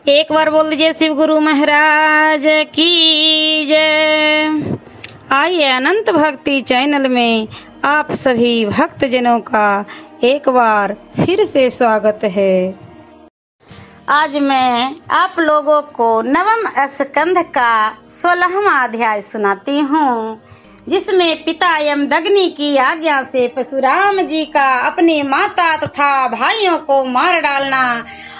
एक बार बोल दीजिए शिव गुरु महाराज की जय। आइए अनंत भक्ति चैनल में आप सभी भक्तजनों का एक बार फिर से स्वागत है। आज मैं आप लोगों को नवम स्कंध का 16वां अध्याय सुनाती हूँ, जिसमें पिता यमदग्नि की आज्ञा से परशुराम जी का अपनी माता तथा भाइयों को मार डालना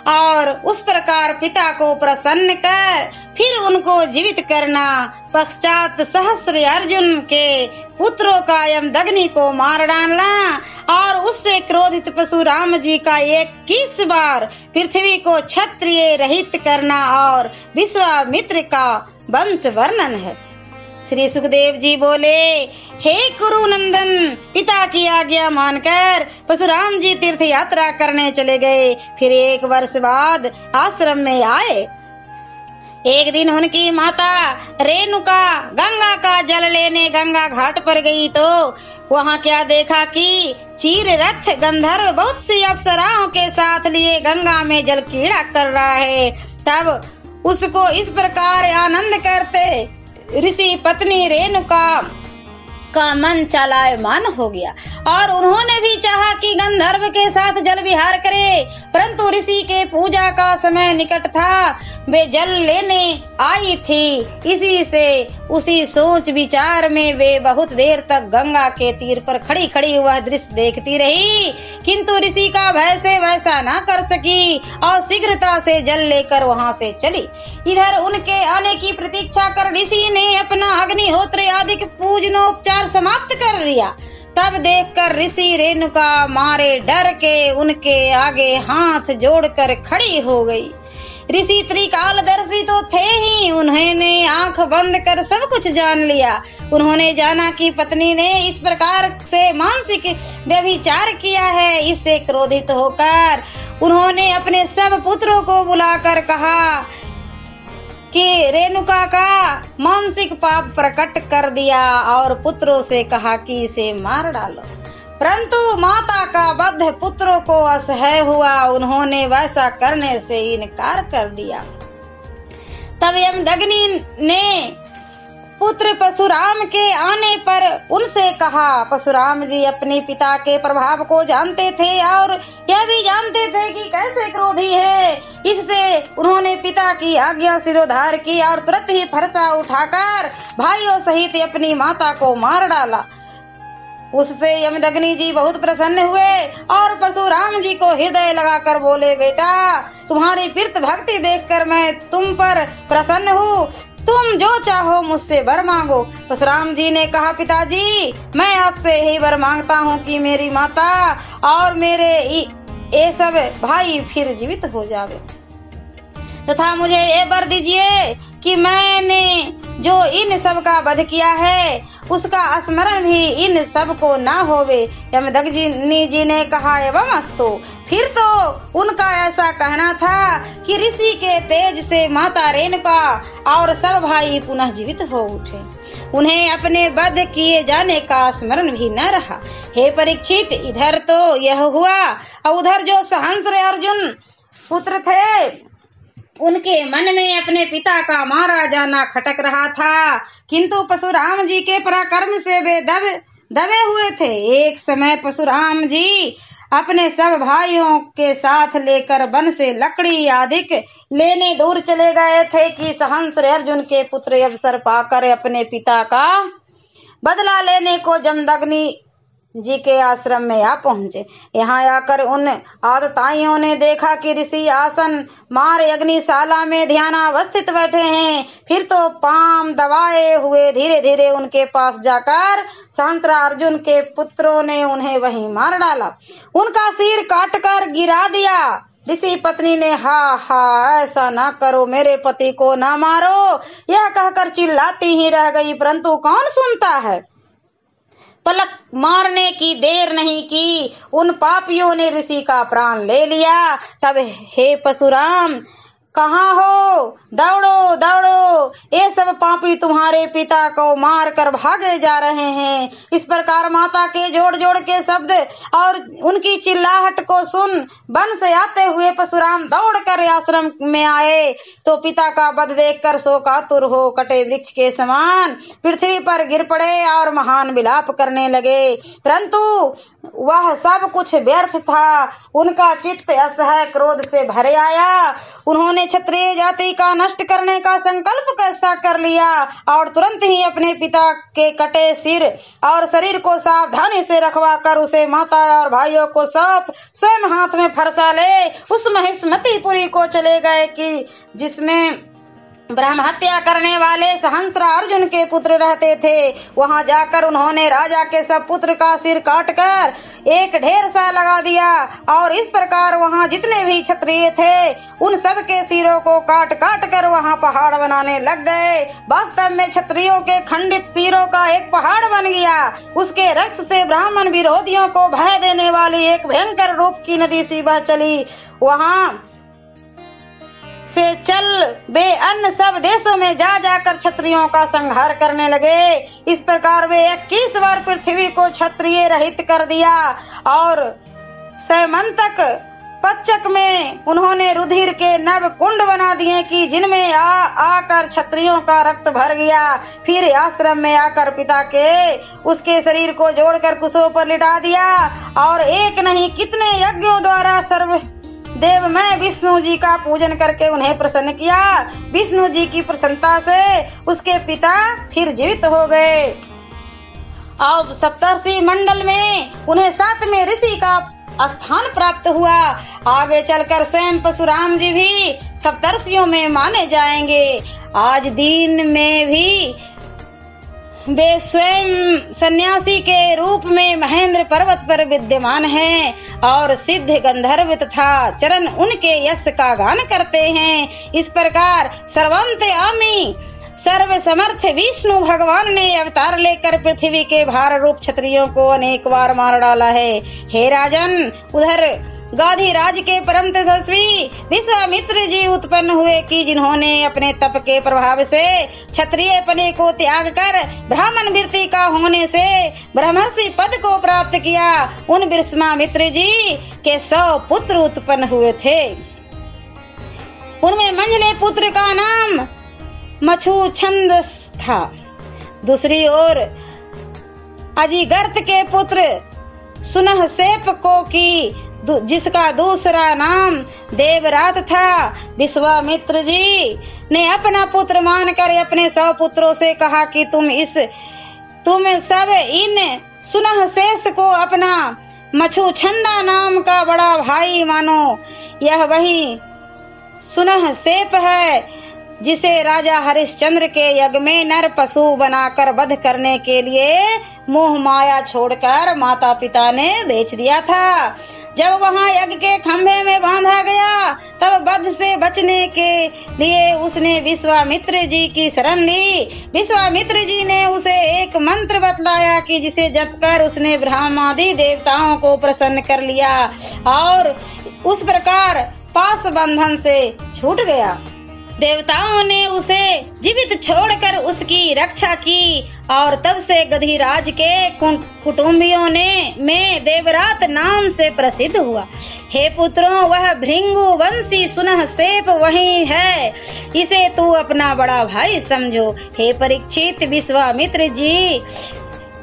और उस प्रकार पिता को प्रसन्न कर फिर उनको जीवित करना, पश्चात सहस्त्र अर्जुन के पुत्रों का यमदग्नि को मार डालना और उससे क्रोधित परशुराम जी का 21 बार पृथ्वी को क्षत्रिय रहित करना और विश्वामित्र का वंश वर्णन है। श्री सुखदेव जी बोले, हे कुरु नंदन, पिता की आज्ञा मानकर परशुराम जी तीर्थ यात्रा करने चले गए। फिर 1 वर्ष बाद आश्रम में आए। एक दिन उनकी माता रेणुका गंगा का जल लेने गंगा घाट पर गई तो वहाँ क्या देखा कि चीर रथ गंधर्व बहुत सी अप्सराओं के साथ लिए गंगा में जल क्रीड़ा कर रहा है। तब उसको इस प्रकार आनंद करते ऋषि पत्नी रेणुका का मन चालायमान हो गया और उन्होंने भी चाहा कि गंधर्व के साथ जल विहार करे, परंतु ऋषि के पूजा का समय निकट था। वे जल लेने आई थी, इसी से उसी सोच विचार में वे बहुत देर तक गंगा के तीर पर खड़ी खड़ी वह दृश्य देखती रही, किंतु ऋषि का भय से वैसा ना कर सकी और शीघ्रता से जल लेकर वहां से चली। इधर उनके आने की प्रतीक्षा कर ऋषि ने अपना अग्निहोत्र आदि पूजनोपचार समाप्त कर दिया। तब देखकर ऋषि रेणुका मारे डर के उनके आगे हाथ जोड़कर खड़ी हो गई। ऋषि त्रिकालदर्शी तो थे ही, उन्होंने आंख बंद कर सब कुछ जान लिया। उन्होंने जाना कि पत्नी ने इस प्रकार से मानसिक व्यभिचार किया है। इससे क्रोधित होकर उन्होंने अपने सब पुत्रों को बुलाकर कहा कि रेणुका का मानसिक पाप प्रकट कर दिया और पुत्रों से कहा कि इसे मार डालो, परंतु माता का वध पुत्रों को असह्य हुआ। उन्होंने वैसा करने से इनकार कर दिया। तब यमदग्नि ने पुत्र परशुराम के आने पर उनसे कहा। परशुराम जी अपने पिता के प्रभाव को जानते थे और यह भी जानते थे कि कैसे क्रोधी है। इससे उन्होंने पिता की आज्ञा सिरोधार की और तुरंत ही फरसा उठाकर भाइयों सहित अपनी माता को मार डाला। उससे यमदग्नि जी बहुत प्रसन्न हुए और परशुराम जी को हृदय लगाकर बोले, बेटा, तुम्हारी प्रीत भक्ति देखकर मैं तुम पर प्रसन्न हूँ। तुम जो चाहो मुझसे वर मांगो। परशुराम जी ने कहा, पिताजी, मैं आपसे यही वर मांगता हूँ कि मेरी माता और मेरे ये सब भाई फिर जीवित हो जावे, तथा मुझे ये वर दीजिए कि मैंने जो इन सब का वध किया है उसका स्मरण भी इन सब को ना होवे। यमदग्नि जी ने कहा, एवं अस्तु। फिर तो उनका ऐसा कहना था कि ऋषि के तेज से माता रेणुका और सब भाई पुनः जीवित हो उठे। उन्हें अपने वध किए जाने का स्मरण भी न रहा। हे परीक्षित, इधर तो यह हुआ और उधर जो सहस्त्र अर्जुन पुत्र थे उनके मन में अपने पिता का मारा जाना खटक रहा था, किंतु परशुराम जी के पराक्रम से वे दबे हुए थे। एक समय परशुराम जी अपने सब भाइयों के साथ लेकर वन से लकड़ी आदि लेने दूर चले गए थे कि सहस्त्र अर्जुन के पुत्र अवसर पाकर अपने पिता का बदला लेने को यमदग्नि जी के आश्रम में आ पहुंचे। यहाँ आकर उन आतताइयों ने देखा कि ऋषि आसन मार अग्निशाला में ध्यानावस्थित बैठे हैं। फिर तो पाम दबाए हुए धीरे धीरे उनके पास जाकर सहस्त्र अर्जुन के पुत्रों ने उन्हें वहीं मार डाला, उनका सिर काट कर गिरा दिया। ऋषि पत्नी ने हा ऐसा ना करो, मेरे पति को ना मारो, यह कहकर चिल्लाती ही रह गई, परंतु कौन सुनता है। पलक मारने की देर नहीं की, उन पापियों ने ऋषि का प्राण ले लिया। तब हे परशुराम, कहाँ हो, दौड़ो दौड़ो, ये सब पापी तुम्हारे पिता को मार कर भागे जा रहे हैं। इस प्रकार माता के जोड़ जोड़ के शब्द और उनकी चिल्लाहट को सुन वन से आते हुए परशुराम दौड़कर आश्रम में आए तो पिता का वध देखकर शोकातुर हो कटे वृक्ष के समान पृथ्वी पर गिर पड़े और महान विलाप करने लगे। परंतु वह सब कुछ व्यर्थ था। उनका चित्त असह्य क्रोध से भरे आया। उन्होंने क्षत्रिय जाति का नष्ट करने का संकल्प कैसा कर लिया और तुरंत ही अपने पिता के कटे सिर और शरीर को सावधानी से रखवा कर उसे माता और भाइयों को सौंप स्वयं हाथ में फरसा ले उस महिष्मतीपुरी को चले गए कि जिसमें ब्रह्म हत्या करने वाले सहस्त्र अर्जुन के पुत्र रहते थे। वहां जाकर उन्होंने राजा के सब पुत्र का सिर काटकर एक ढेर सा लगा दिया और इस प्रकार वहां जितने भी क्षत्रिय थे उन सब के सिरों को काट काट कर वहां पहाड़ बनाने लग गए। वास्तव में क्षत्रियों के खंडित सिरों का एक पहाड़ बन गया। उसके रक्त से ब्राह्मण विरोधियों को भय देने वाली एक भयंकर रूप की नदी सी बह चली। वहां से चल वे अन्य सब देशों में जा जाकर क्षत्रियों का संहार करने लगे। इस प्रकार वे 21 बार पृथ्वी को क्षत्रिय रहित कर दिया और सैमंतक पच्चक में उन्होंने रुधिर के नव कुंड बना दिए कि जिनमें आकर क्षत्रियों का रक्त भर गया। फिर आश्रम में आकर पिता के उसके शरीर को जोड़कर कुशों पर लिटा दिया और एक नहीं कितने यज्ञों द्वारा सर्व देव मैं विष्णु जी का पूजन करके उन्हें प्रसन्न किया। विष्णु जी की प्रसन्नता से उसके पिता फिर जीवित हो गए। अब सप्तर्षि मंडल में उन्हें 7वें ऋषि का स्थान प्राप्त हुआ। आगे चलकर स्वयं परशुराम जी भी सप्तर्षियों में माने जाएंगे। आज दिन में भी वे स्वयं सन्यासी के रूप में महेंद्र पर्वत पर विद्यमान हैं और सिद्ध गंधर्व तथा चरण उनके यश का गान करते हैं। इस प्रकार सर्वांतयामी सर्व समर्थ विष्णु भगवान ने अवतार लेकर पृथ्वी के भार रूप क्षत्रियों को अनेक बार मार डाला है। हे राजन, उधर गाधी राज के परम तेजस्वी विश्वामित्र जी उत्पन्न हुए कि जिन्होंने अपने तप के प्रभाव से क्षत्रिय पने को त्याग कर ब्राह्मण वृत्ति का होने से ब्रह्मर्षि पद को प्राप्त किया। उन विश्वामित्र जी के 100 पुत्र उत्पन्न हुए थे। उनमें मंझले पुत्र का नाम मछुछंद था। दूसरी ओर अजिगर्त के पुत्र सुनहसेप को की जिसका दूसरा नाम देवरात था। विश्वामित्र जी ने अपना पुत्र मानकर अपने 100 पुत्रों से कहा कि तुम सब इन सुनहसेस को अपना मछुछंदा नाम का बड़ा भाई मानो। यह वही सुनहसेप है जिसे राजा हरिश्चंद्र के यज्ञ में नर पशु बनाकर वध करने के लिए मोह माया छोड़कर माता पिता ने बेच दिया था। जब वहां यज्ञ के खंभे में बांधा गया तब वध से बचने के लिए उसने विश्वामित्र जी की शरण ली। विश्वामित्र जी ने उसे एक मंत्र बतलाया कि जिसे जपकर उसने ब्रह्मादि देवताओं को प्रसन्न कर लिया और उस प्रकार पास बंधन से छूट गया। देवताओं ने उसे जीवित छोड़कर उसकी रक्षा की और तब से गधिराज के कुटुंबियों में देवरात नाम से प्रसिद्ध हुआ। हे पुत्रों, वह भृंगु वंशी सुनहसेप वही है, इसे तू अपना बड़ा भाई समझो। हे परीक्षित, विश्वामित्र जी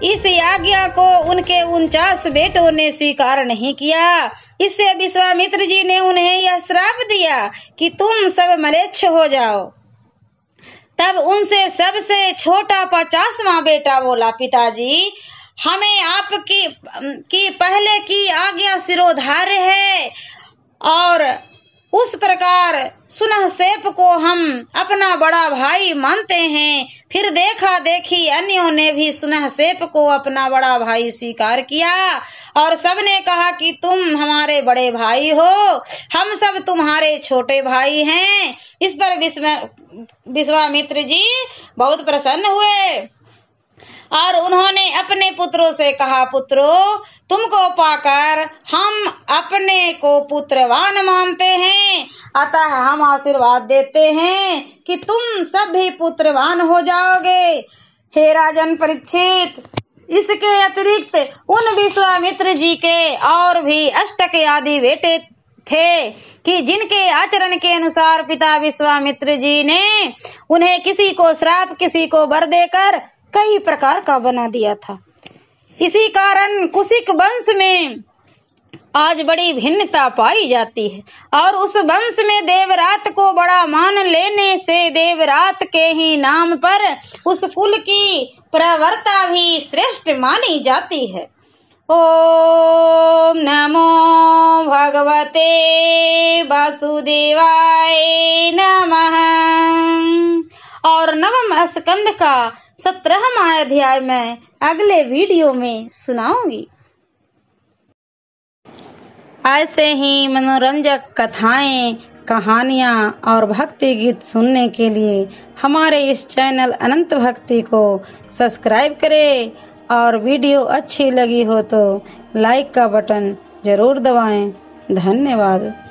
इस आज्ञा को उनके 49 बेटों ने स्वीकार नहीं किया। इससे विश्वामित्र जी ने उन्हें यह श्राप दिया कि तुम सब म्लेच्छ हो जाओ। तब उनसे सबसे छोटा 50वां बेटा बोला, पिताजी हमें आपकी पहले की आज्ञा सिरोधार्य है और उस प्रकार सुनहसेप को हम अपना बड़ा भाई मानते हैं। फिर देखा देखी अन्यों ने भी सुनहसेप को अपना बड़ा भाई स्वीकार किया और सबने कहा कि तुम हमारे बड़े भाई हो, हम सब तुम्हारे छोटे भाई हैं। इस पर विश्वामित्र जी बहुत प्रसन्न हुए और उन्होंने अपने पुत्रों से कहा, पुत्रों तुमको पाकर हम अपने को पुत्रवान मानते हैं, अतः हम आशीर्वाद देते हैं कि तुम सब भी पुत्रवान हो जाओगे। हे राजन परीक्षित, इसके अतिरिक्त उन विश्वामित्र जी के और भी अष्टक आदि बेटे थे कि जिनके आचरण के अनुसार पिता विश्वामित्र जी ने उन्हें किसी को श्राप किसी को वर देकर कई प्रकार का बना दिया था। इसी कारण कुशिक वंश में आज बड़ी भिन्नता पाई जाती है और उस वंश में देवरात को बड़ा मान लेने से देवरात के ही नाम पर उस कुल की प्रवरता भी श्रेष्ठ मानी जाती है। ओम नमो भगवते वासुदेवाय नमः। और नवम स्कंद का 17वां अध्याय मैं अगले वीडियो में सुनाऊंगी। ऐसे ही मनोरंजक कथाएं, कहानियां और भक्ति गीत सुनने के लिए हमारे इस चैनल अनंत भक्ति को सब्सक्राइब करें और वीडियो अच्छी लगी हो तो लाइक का बटन जरूर दबाएं। धन्यवाद।